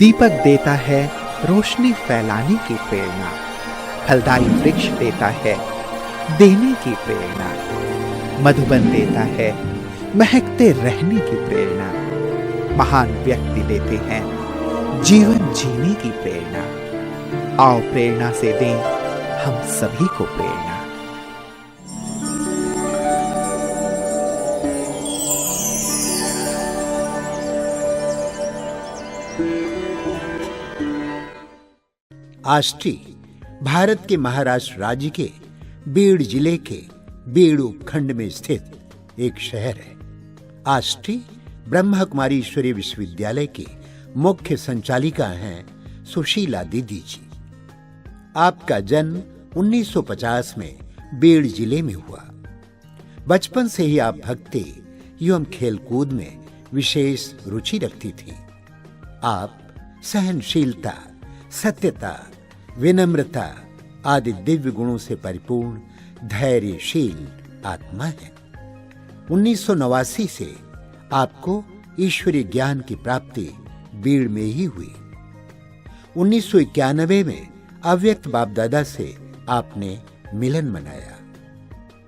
दीपक देता है रोशनी फैलाने की प्रेरणा, फलदायी वृक्ष देता है देने की प्रेरणा, मधुबन देता है महकते रहने की प्रेरणा, महान व्यक्ति देते हैं जीवन जीने की प्रेरणा। आओ प्रेरणा से दें हम सभी को प्रेरणा। आष्टी भारत के महाराष्ट्र राज्य के बीड़ जिले के बीड़ उपखंड में स्थित एक शहर है। आष्टी ब्रह्मा कुमारी ईश्वरीय विश्वविद्यालय की मुख्य संचालिका हैं सुशीला दीदी जी। आपका जन्म 1950 में बीड़ जिले में हुआ। बचपन से ही आप भक्ति एवं खेलकूद में विशेष रुचि रखती थी। आप सहनशीलता, सत्यता, विनम्रता आदि दिव्य गुणों से परिपूर्ण धैर्यशील आत्मा है। 1989 से आपको ईश्वरीय ज्ञान की प्राप्ति बीड़ में ही हुई। 1991 में अव्यक्त बाप दादा से आपने मिलन मनाया।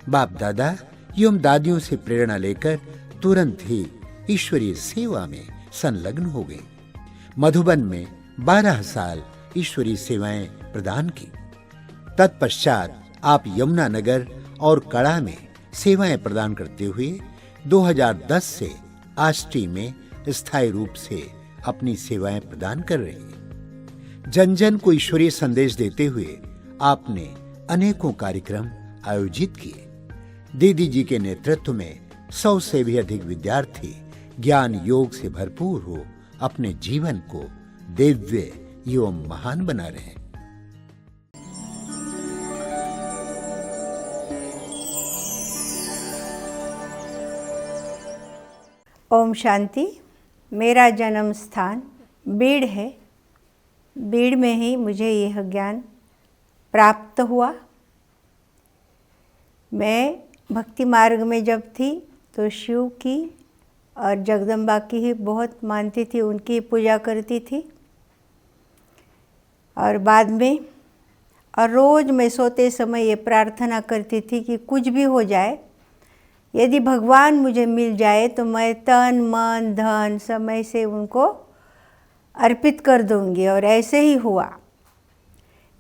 बाप दादा एवं दादियों से प्रेरणा लेकर तुरंत ही ईश्वरीय सेवा में संलग्न हो गए। मधुबन में 12 साल ईश्वरीय सेवाएं प्रदान की। तत्पश्चात आप यमुनानगर और कड़ा में सेवाएं प्रदान करते हुए 2010 से आष्टी में स्थायी रूप से अपनी सेवाएं प्रदान कर रहे हैं। जन जन को ईश्वरीय संदेश देते हुए आपने अनेकों कार्यक्रम आयोजित किए। दीदी जी के नेतृत्व में 100 से भी अधिक विद्यार्थी ज्ञान योग से भरपूर हो अपने जीवन को दिव्य एवं महान बना रहे हैं। ओम शांति। मेरा जन्म स्थान बीड़ है। बीड़ में ही मुझे यह ज्ञान प्राप्त हुआ। मैं भक्ति मार्ग में जब थी तो शिव की और जगदम्बा की ही बहुत मानती थी, उनकी पूजा करती थी। और बाद में और रोज़ मैं सोते समय ये प्रार्थना करती थी कि कुछ भी हो जाए, यदि भगवान मुझे मिल जाए तो मैं तन मन धन समय से उनको अर्पित कर दूंगी। और ऐसे ही हुआ।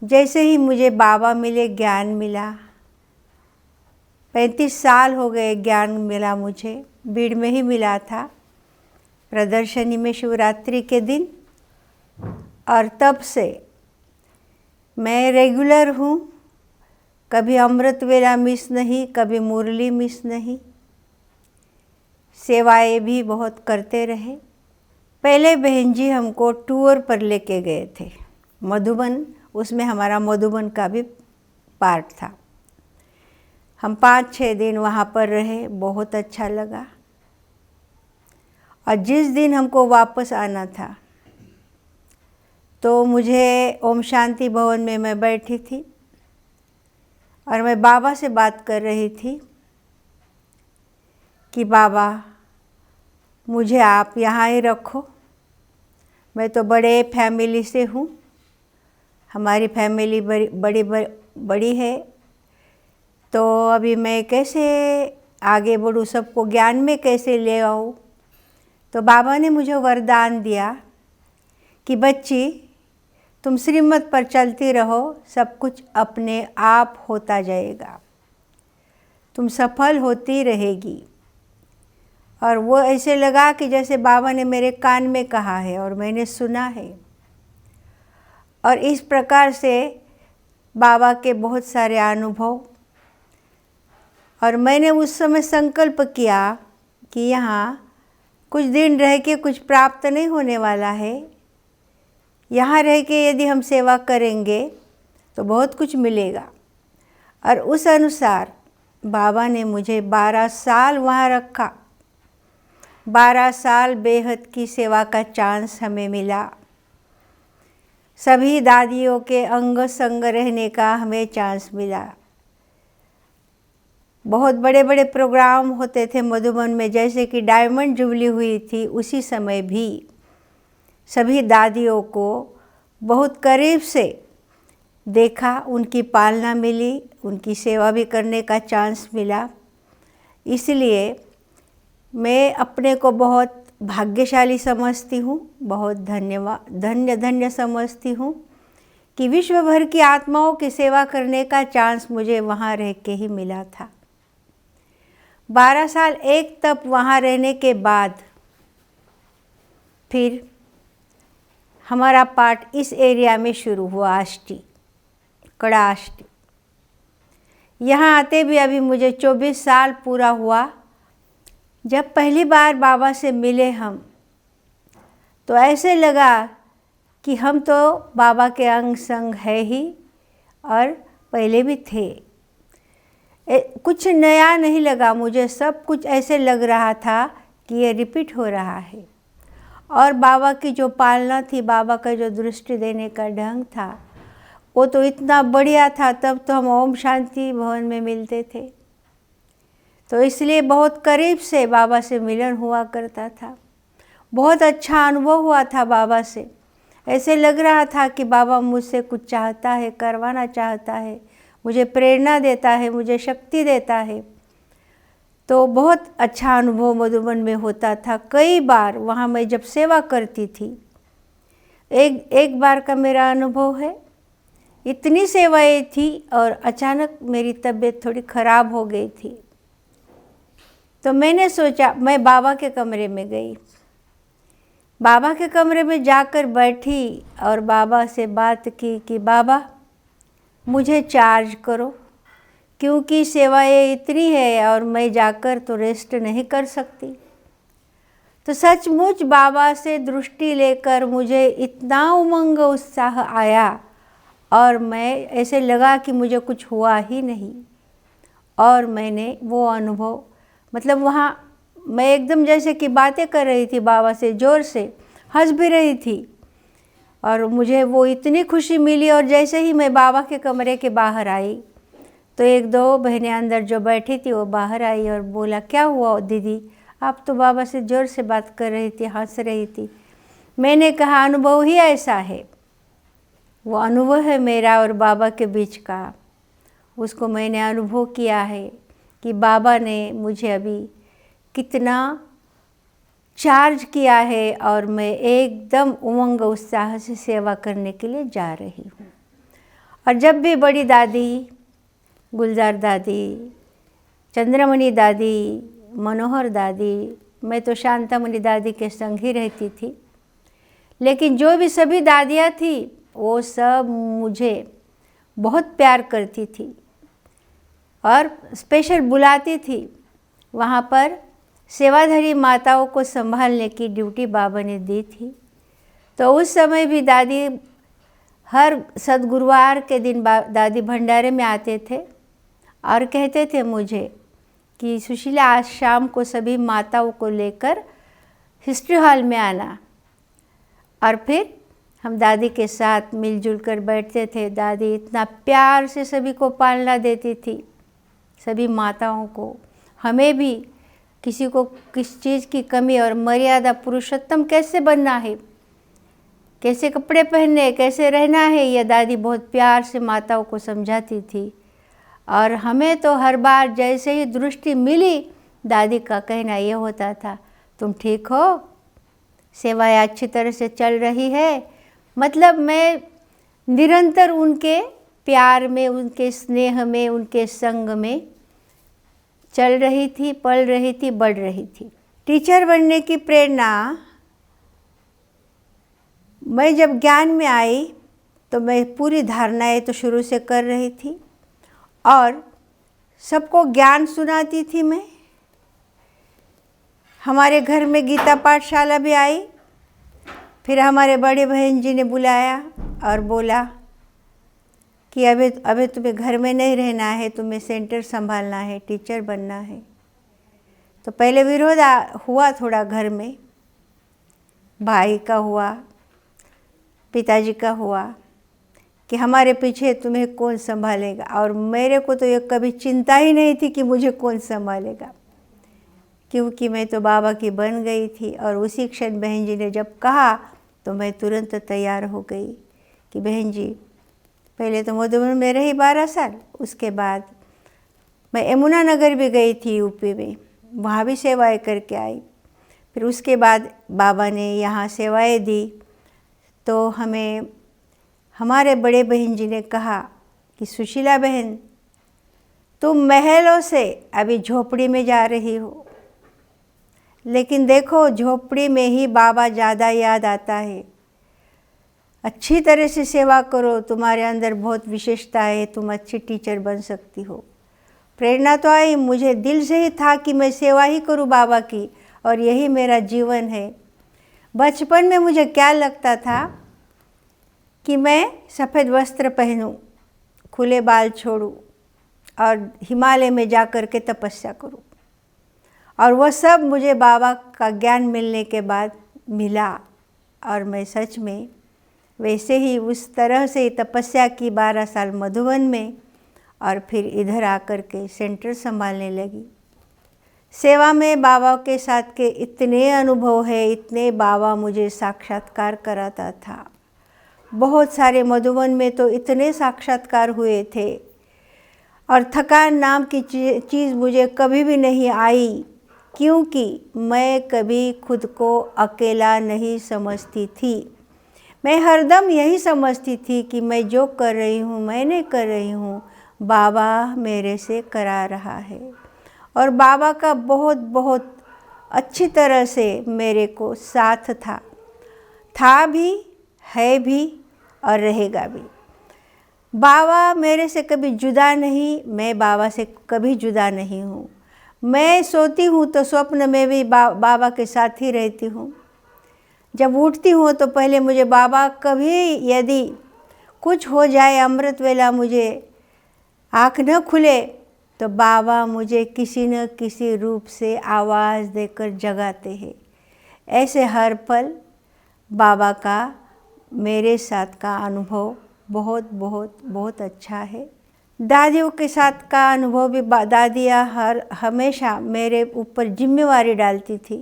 जैसे ही मुझे बाबा मिले, ज्ञान मिला। 35 साल हो गए ज्ञान मिला मुझे। बीड़ में ही मिला था, प्रदर्शनी में शिवरात्रि के दिन। और तब से मैं रेगुलर हूँ। कभी अमृत वेला मिस नहीं, कभी मुरली मिस नहीं। सेवाएं भी बहुत करते रहे। पहले बहन जी हमको टूर पर लेके गए थे मधुबन, उसमें हमारा मधुबन का भी पार्ट था। हम 5-6 दिन वहाँ पर रहे, बहुत अच्छा लगा। और जिस दिन हमको वापस आना था तो मुझे ओम शांति भवन में मैं बैठी थी और मैं बाबा से बात कर रही थी कि बाबा मुझे आप यहाँ ही रखो। मैं तो बड़े फैमिली से हूँ, हमारी फैमिली बड़ी है, तो अभी मैं कैसे आगे बढ़ूँ, सबको ज्ञान में कैसे ले आऊँ। तो बाबा ने मुझे वरदान दिया कि बच्ची तुम श्रीमत पर चलती रहो, सब कुछ अपने आप होता जाएगा, तुम सफल होती रहेगी। और वो ऐसे लगा कि जैसे बाबा ने मेरे कान में कहा है और मैंने सुना है। और इस प्रकार से बाबा के बहुत सारे अनुभव। और मैंने उस समय संकल्प किया कि यहाँ कुछ दिन रह के कुछ प्राप्त नहीं होने वाला है। यहाँ रह के यदि हम सेवा करेंगे तो बहुत कुछ मिलेगा। और उस अनुसार बाबा ने मुझे 12 साल वहाँ रखा। 12 साल बेहद की सेवा का चांस हमें मिला। सभी दादियों के अंग संग रहने का हमें चांस मिला। बहुत बड़े बड़े प्रोग्राम होते थे मधुबन में, जैसे कि डायमंड जुबली हुई थी उसी समय भी सभी दादियों को बहुत करीब से देखा, उनकी पालना मिली, उनकी सेवा भी करने का चांस मिला। इसलिए मैं अपने को बहुत भाग्यशाली समझती हूँ, बहुत धन्य समझती हूँ कि विश्व भर की आत्माओं की सेवा करने का चांस मुझे वहाँ रह के ही मिला था। 12 साल एक तप वहाँ रहने के बाद फिर हमारा पाठ इस एरिया में शुरू हुआ, आष्टी, कड़ा आष्टी। यहाँ आते भी अभी मुझे 24 साल पूरा हुआ। जब पहली बार बाबा से मिले हम, तो ऐसे लगा कि हम तो बाबा के अंग संग है ही, और पहले भी थे। कुछ नया नहीं लगा मुझे, सब कुछ ऐसे लग रहा था कि ये रिपीट हो रहा है। और बाबा की जो पालना थी, बाबा का जो दृष्टि देने का ढंग था, वो तो इतना बढ़िया था। तब तो हम ओम शांति भवन में मिलते थे, तो इसलिए बहुत करीब से बाबा से मिलन हुआ करता था। बहुत अच्छा अनुभव हुआ था बाबा से। ऐसे लग रहा था कि बाबा मुझसे कुछ चाहता है, करवाना चाहता है, मुझे प्रेरणा देता है, मुझे शक्ति देता है। तो बहुत अच्छा अनुभव मधुबन में होता था। कई बार वहाँ मैं जब सेवा करती थी, एक बार का मेरा अनुभव है, इतनी सेवाएं थी और अचानक मेरी तबीयत थोड़ी ख़राब हो गई थी। तो मैंने सोचा, मैं बाबा के कमरे में गई, बाबा के कमरे में जाकर बैठी और बाबा से बात की कि बाबा मुझे चार्ज करो, क्योंकि सेवाएं इतनी है और मैं जाकर तो रेस्ट नहीं कर सकती। तो सचमुच बाबा से दृष्टि लेकर मुझे इतना उमंग उत्साह आया, और मैं ऐसे लगा कि मुझे कुछ हुआ ही नहीं। और मैंने वो अनुभव, मतलब वहाँ मैं एकदम जैसे कि बातें कर रही थी बाबा से, ज़ोर से हंस भी रही थी, और मुझे वो इतनी खुशी मिली। और जैसे ही मैं बाबा के कमरे के बाहर आई, तो 1-2 बहनें अंदर जो बैठी थी वो बाहर आई और बोला, क्या हुआ दीदी, आप तो बाबा से ज़ोर से बात कर रही थी, हंस रही थी। मैंने कहा, अनुभव ही ऐसा है, वो अनुभव है मेरा और बाबा के बीच का। उसको मैंने अनुभव किया है कि बाबा ने मुझे अभी कितना चार्ज किया है, और मैं एकदम उमंग उत्साह से सेवा करने के लिए जा रही हूँ। और जब भी बड़ी दादी, गुलजार दादी, चंद्रमणि दादी, मनोहर दादी, मैं तो शांतामणि दादी के संग ही रहती थी, लेकिन जो भी सभी दादियाँ थी वो सब मुझे बहुत प्यार करती थी और स्पेशल बुलाती थी। वहाँ पर सेवाधारी माताओं को संभालने की ड्यूटी बाबा ने दी थी। तो उस समय भी दादी हर सद्गुरुवार के दिन दादी भंडारे में आते थे और कहते थे मुझे कि सुशीला, आज शाम को सभी माताओं को लेकर हिस्ट्री हॉल में आना। और फिर हम दादी के साथ मिलजुल कर बैठते थे। दादी इतना प्यार से सभी को पालना देती थी, सभी माताओं को, हमें भी। किसी को किस चीज़ की कमी और मर्यादा, पुरुषोत्तम कैसे बनना है, कैसे कपड़े पहनने, कैसे रहना है, यह दादी बहुत प्यार से माताओं को समझाती थी। और हमें तो हर बार जैसे ही दृष्टि मिली, दादी का कहना ये होता था, तुम ठीक हो, सेवाएं अच्छी तरह से चल रही है। मतलब मैं निरंतर उनके प्यार में, उनके स्नेह में, उनके संग में चल रही थी, पल रही थी, बढ़ रही थी। टीचर बनने की प्रेरणा मैं जब ज्ञान में आई तो मैं पूरी धारणाएं तो शुरू से कर रही थी और सबको ज्ञान सुनाती थी मैं। हमारे घर में गीता पाठशाला भी आई। फिर हमारे बड़े बहन जी ने बुलाया और बोला कि अभी तुम्हें घर में नहीं रहना है, तुम्हें सेंटर संभालना है, टीचर बनना है। तो पहले विरोध हुआ थोड़ा घर में, भाई का हुआ, पिताजी का हुआ कि हमारे पीछे तुम्हें कौन संभालेगा। और मेरे को तो ये कभी चिंता ही नहीं थी कि मुझे कौन संभालेगा, क्योंकि मैं तो बाबा की बन गई थी। और उसी क्षण बहन जी ने जब कहा तो मैं तुरंत तैयार हो गई कि बहन जी, पहले तो मधुबन में रही 12 साल, उसके बाद मैं यमुना नगर भी गई थी यूपी में, वहाँ भी सेवाएं करके आई। फिर उसके बाद बाबा ने यहाँ सेवाएं दी, तो हमें हमारे बड़े बहन जी ने कहा कि सुशीला बहन, तुम महलों से अभी झोपड़ी में जा रही हो, लेकिन देखो झोपड़ी में ही बाबा ज़्यादा याद आता है। अच्छी तरह से सेवा करो, तुम्हारे अंदर बहुत विशेषता है, तुम अच्छी टीचर बन सकती हो। प्रेरणा तो आई, मुझे दिल से ही था कि मैं सेवा ही करूं बाबा की, और यही मेरा जीवन है। बचपन में मुझे क्या लगता था कि मैं सफ़ेद वस्त्र पहनूं, खुले बाल छोड़ूं और हिमालय में जा कर के तपस्या करूं, और वह सब मुझे बाबा का ज्ञान मिलने के बाद मिला, और मैं सच में वैसे ही उस तरह से तपस्या की 12 साल मधुबन में, और फिर इधर आकर के सेंटर संभालने लगी। सेवा में बाबा के साथ के इतने अनुभव है, इतने बाबा मुझे साक्षात्कार कराता था। बहुत सारे मधुबन में तो इतने साक्षात्कार हुए थे, और थकान नाम की चीज़ मुझे कभी भी नहीं आई, क्योंकि मैं कभी खुद को अकेला नहीं समझती थी। मैं हरदम यही समझती थी कि मैं जो कर रही हूँ, मैंने कर रही हूँ, बाबा मेरे से करा रहा है, और बाबा का बहुत बहुत अच्छी तरह से मेरे को साथ था भी, है भी, और रहेगा भी। बाबा मेरे से कभी जुदा नहीं, मैं बाबा से कभी जुदा नहीं हूँ। मैं सोती हूँ तो स्वप्न में भी बाबा के साथ ही रहती हूँ। जब उठती हूँ तो पहले मुझे बाबा, कभी यदि कुछ हो जाए, अमृत वेला मुझे आँख न खुले, तो बाबा मुझे किसी न किसी रूप से आवाज़ देकर जगाते हैं। ऐसे हर पल बाबा का मेरे साथ का अनुभव बहुत बहुत बहुत अच्छा है। दादियों के साथ का अनुभव भी, दादियाँ हमेशा मेरे ऊपर जिम्मेवारी डालती थी,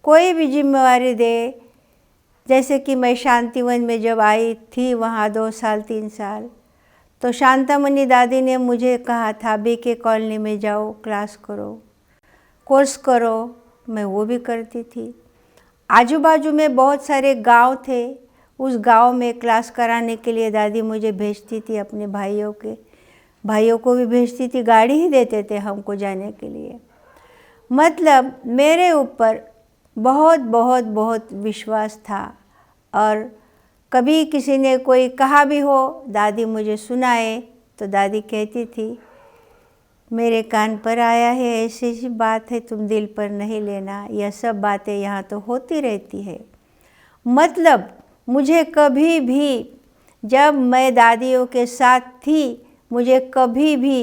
कोई भी जिम्मेवारी दे। जैसे कि मैं शांतिवन में जब आई थी, वहाँ 2 साल 3 साल, तो शांतामणि दादी ने मुझे कहा था बीके कॉलोनी में जाओ, क्लास करो, कोर्स करो। मैं वो भी करती थी। आजू बाजू में बहुत सारे गांव थे, उस गांव में क्लास कराने के लिए दादी मुझे भेजती थी, अपने भाइयों को भी भेजती थी, गाड़ी ही देते थे हमको जाने के लिए। मतलब मेरे ऊपर बहुत बहुत बहुत विश्वास था, और कभी किसी ने कोई कहा भी हो, दादी मुझे सुनाए, तो दादी कहती थी मेरे कान पर आया है, ऐसी सी बात है, तुम दिल पर नहीं लेना, यह सब बातें यहाँ तो होती रहती है। मतलब मुझे कभी भी, जब मैं दादियों के साथ थी, मुझे कभी भी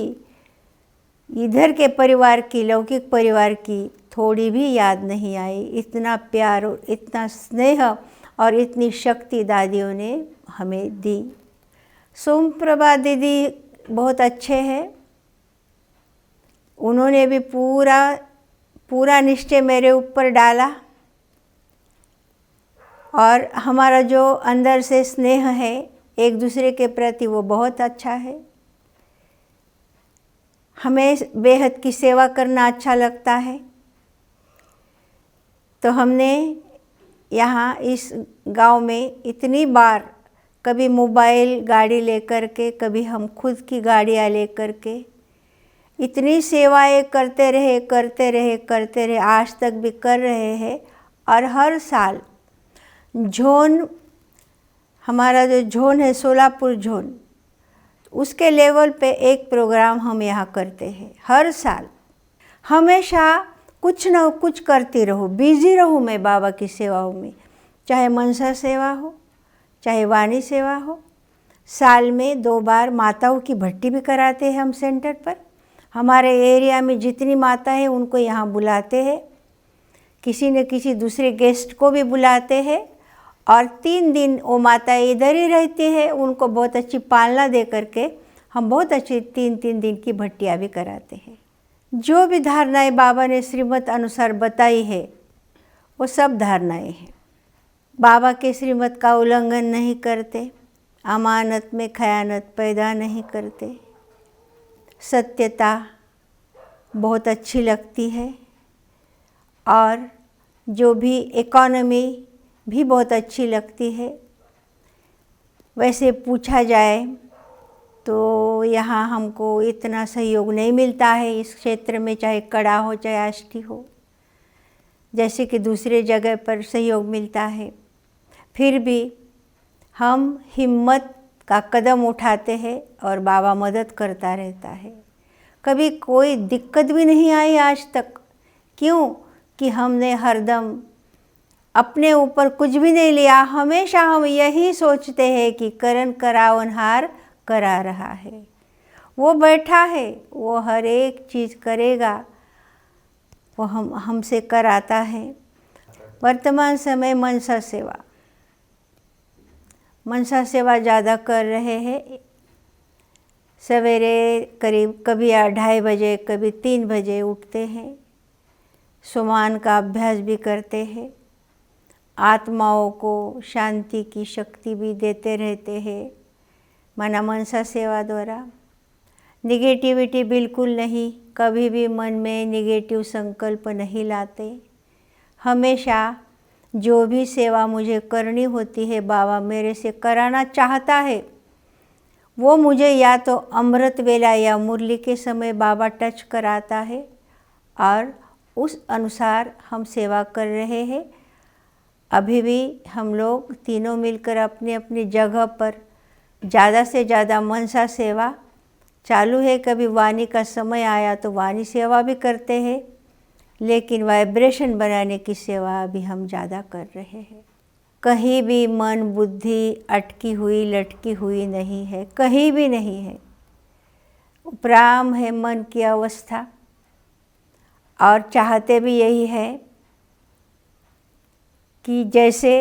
इधर के परिवार की, लौकिक परिवार की थोड़ी भी याद नहीं आई। इतना प्यार और इतना स्नेह और इतनी शक्ति दादियों ने हमें दी। सोम प्रभा दीदी बहुत अच्छे हैं, उन्होंने भी पूरा निश्चय मेरे ऊपर डाला, और हमारा जो अंदर से स्नेह है एक दूसरे के प्रति, वो बहुत अच्छा है। हमें बेहद की सेवा करना अच्छा लगता है। तो हमने यहाँ इस गांव में इतनी बार, कभी मोबाइल गाड़ी लेकर के, कभी हम खुद की गाड़ियाँ लेकर के, इतनी सेवाएं करते रहे, आज तक भी कर रहे हैं। और हर साल जोन, हमारा जो जोन है सोलापुर जोन, उसके लेवल पे एक प्रोग्राम हम यहाँ करते हैं हर साल। हमेशा कुछ न कुछ करती रहूँ, बिजी रहूँ मैं बाबा की सेवाओं में, चाहे मनसा सेवा हो, चाहे वाणी सेवा हो। साल में 2 बार माताओं की भट्टी भी कराते हैं हम सेंटर पर। हमारे एरिया में जितनी माता है उनको यहाँ बुलाते हैं, किसी न किसी दूसरे गेस्ट को भी बुलाते हैं, और 3 दिन वो माता इधर ही रहती है। उनको बहुत अच्छी पालना दे करके हम बहुत अच्छी 3-3 दिन की भट्टियाँ भी कराते हैं। जो भी धारणाएं बाबा ने श्रीमत अनुसार बताई है, वो सब धारणाएं हैं। बाबा के श्रीमत का उल्लंघन नहीं करते, अमानत में खयानत पैदा नहीं करते, सत्यता बहुत अच्छी लगती है और जो भी इकोनॉमी भी बहुत अच्छी लगती है। वैसे पूछा जाए तो यहाँ हमको इतना सहयोग नहीं मिलता है इस क्षेत्र में, चाहे कड़ा हो चाहे आष्टी हो, जैसे कि दूसरे जगह पर सहयोग मिलता है। फिर भी हम हिम्मत का कदम उठाते हैं और बाबा मदद करता रहता है। कभी कोई दिक्कत भी नहीं आई आज तक। क्यों? कि हमने हरदम अपने ऊपर कुछ भी नहीं लिया। हमेशा हम यही सोचते हैं कि करन करावनहार करा रहा है, वो बैठा है, वो हर एक चीज़ करेगा, वो हमसे कराता है। वर्तमान समय मनसा सेवा ज़्यादा कर रहे हैं। सवेरे करीब कभी 2:30 बजे कभी 3 बजे उठते हैं, सुमान का अभ्यास भी करते हैं, आत्माओं को शांति की शक्ति भी देते रहते हैं माना मनसा सेवा द्वारा। निगेटिविटी बिल्कुल नहीं, कभी भी मन में निगेटिव संकल्प नहीं लाते। हमेशा जो भी सेवा मुझे करनी होती है बाबा मेरे से कराना चाहता है, वो मुझे या तो अमृत वेला या मुरली के समय बाबा टच कराता है और उस अनुसार हम सेवा कर रहे हैं। अभी भी हम लोग तीनों मिलकर अपनी अपनी जगह पर ज़्यादा से ज़्यादा मनसा सेवा चालू है। कभी वाणी का समय आया तो वाणी सेवा भी करते हैं, लेकिन वाइब्रेशन बनाने की सेवा अभी हम ज़्यादा कर रहे हैं। कहीं भी मन बुद्धि अटकी हुई लटकी हुई नहीं है, कहीं भी नहीं है। उपराम है मन की अवस्था और चाहते भी यही है कि जैसे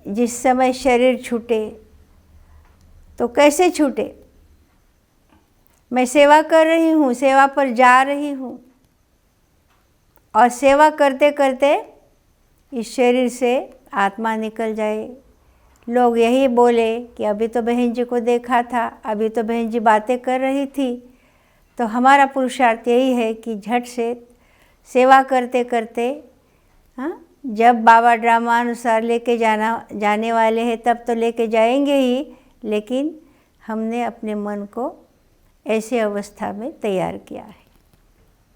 जिस समय शरीर छूटे तो कैसे छूटे। मैं सेवा कर रही हूँ, सेवा पर जा रही हूँ और सेवा करते करते इस शरीर से आत्मा निकल जाए। लोग यही बोले कि अभी तो बहन जी को देखा था, अभी तो बहन जी बातें कर रही थी। तो हमारा पुरुषार्थ यही है कि झट से सेवा करते करते जब बाबा ड्रामानुसार लेके जाने वाले हैं तब तो लेके जाएंगे ही, लेकिन हमने अपने मन को ऐसे अवस्था में तैयार किया है।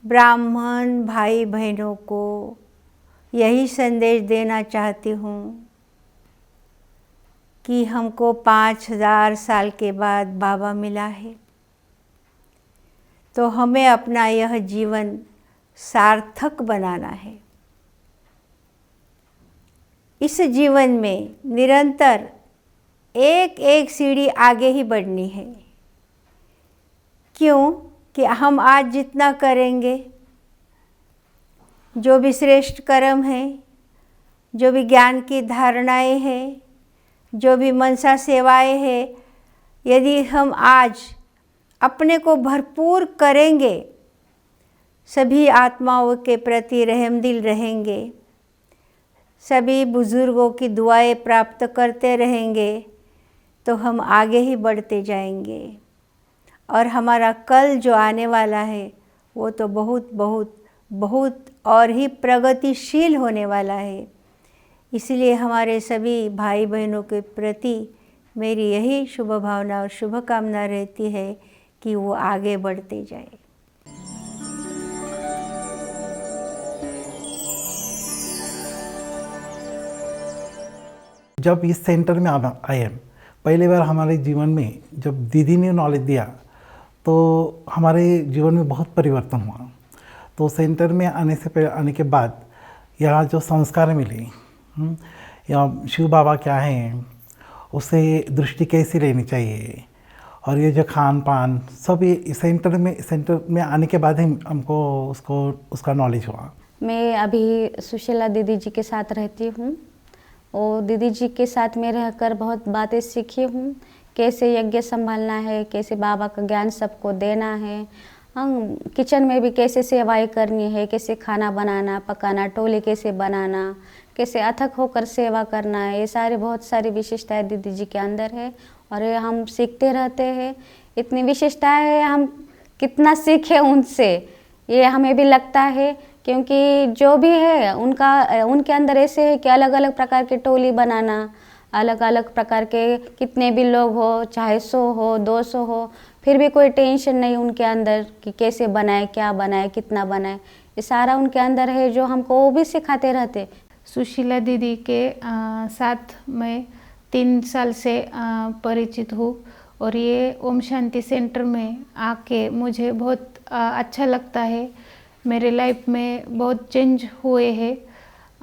ब्राह्मण भाई बहनों को यही संदेश देना चाहती हूँ कि हमको 5000 साल के बाद बाबा मिला है, तो हमें अपना यह जीवन सार्थक बनाना है। इस जीवन में निरंतर एक एक सीढ़ी आगे ही बढ़नी है। क्यों? कि हम आज जितना करेंगे, जो भी श्रेष्ठ कर्म है, जो भी ज्ञान की धारणाएं हैं, जो भी मनसा सेवाएं हैं, यदि हम आज अपने को भरपूर करेंगे, सभी आत्माओं के प्रति रहमदिल रहेंगे, सभी बुज़ुर्गों की दुआएं प्राप्त करते रहेंगे, तो हम आगे ही बढ़ते जाएंगे और हमारा कल जो आने वाला है वो तो बहुत बहुत बहुत और ही प्रगतिशील होने वाला है। इसलिए हमारे सभी भाई बहनों के प्रति मेरी यही शुभ भावना और शुभकामना रहती है कि वो आगे बढ़ते जाए। जब इस सेंटर में आए, पहली बार हमारे जीवन में जब दीदी ने नॉलेज दिया तो हमारे जीवन में बहुत परिवर्तन हुआ। तो सेंटर में आने के बाद यहाँ जो संस्कार मिले, या शिव बाबा क्या हैं, उससे दृष्टि कैसी लेनी चाहिए, और ये जो खान पान सब ये सेंटर में आने के बाद ही हमको उसका नॉलेज हुआ। मैं अभी सुशीला दीदी जी के साथ रहती हूँ और दीदी जी के साथ में रहकर बहुत बातें सीखी हूँ। कैसे यज्ञ संभालना है, कैसे बाबा का ज्ञान सबको देना है हम किचन में भी कैसे सेवाएं करनी है, कैसे खाना बनाना पकाना, टोले कैसे बनाना, कैसे अथक होकर सेवा करना है, ये सारे बहुत सारी विशेषताएं दीदी जी के अंदर है और ये हम सीखते रहते हैं। इतनी विशेषताएं है, हम कितना सीखे उनसे ये हमें भी लगता है, क्योंकि जो भी है उनके अंदर ऐसे है कि अलग अलग प्रकार के टोली बनाना, अलग अलग प्रकार के कितने भी लोग हो, चाहे 100 हो 200 हो, फिर भी कोई टेंशन नहीं उनके अंदर कि कैसे बनाए, क्या बनाए, कितना बनाए, ये सारा उनके अंदर है जो हमको वो भी सिखाते रहते। सुशीला दीदी के साथ मैं 3 साल से परिचित हूँ और ये ओम शांति सेंटर में आके मुझे बहुत अच्छा लगता है। मेरे लाइफ में बहुत चेंज हुए हैं।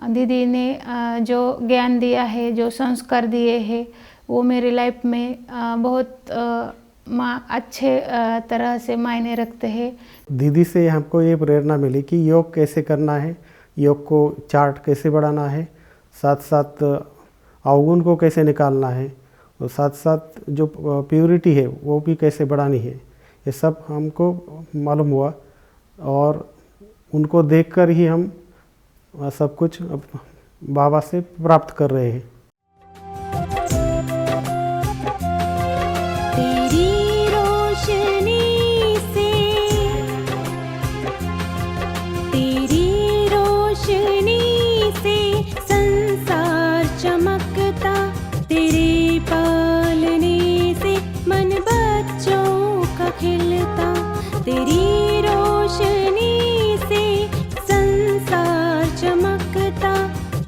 दीदी ने जो ज्ञान दिया है, जो संस्कार दिए हैं, वो मेरे लाइफ में बहुत अच्छे तरह से मायने रखते हैं। दीदी से हमको ये प्रेरणा मिली कि योग कैसे करना है, योग को चार्ट कैसे बढ़ाना है, साथ साथ अवगुण को कैसे निकालना है और साथ साथ जो प्योरिटी है वो भी कैसे बढ़ानी है, ये सब हमको मालूम हुआ और उनको देखकर ही हम सब कुछ बाबा से प्राप्त कर रहे हैं। तेरी रोशनी से, तेरी रोशनी से संसार चमकता, तेरे पालने से मन बच्चों का खिलता, तेरी रोशनी से संसार चमकता,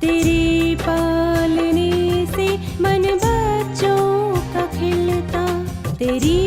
तेरे पालने से मन बच्चों का खिलता, तेरी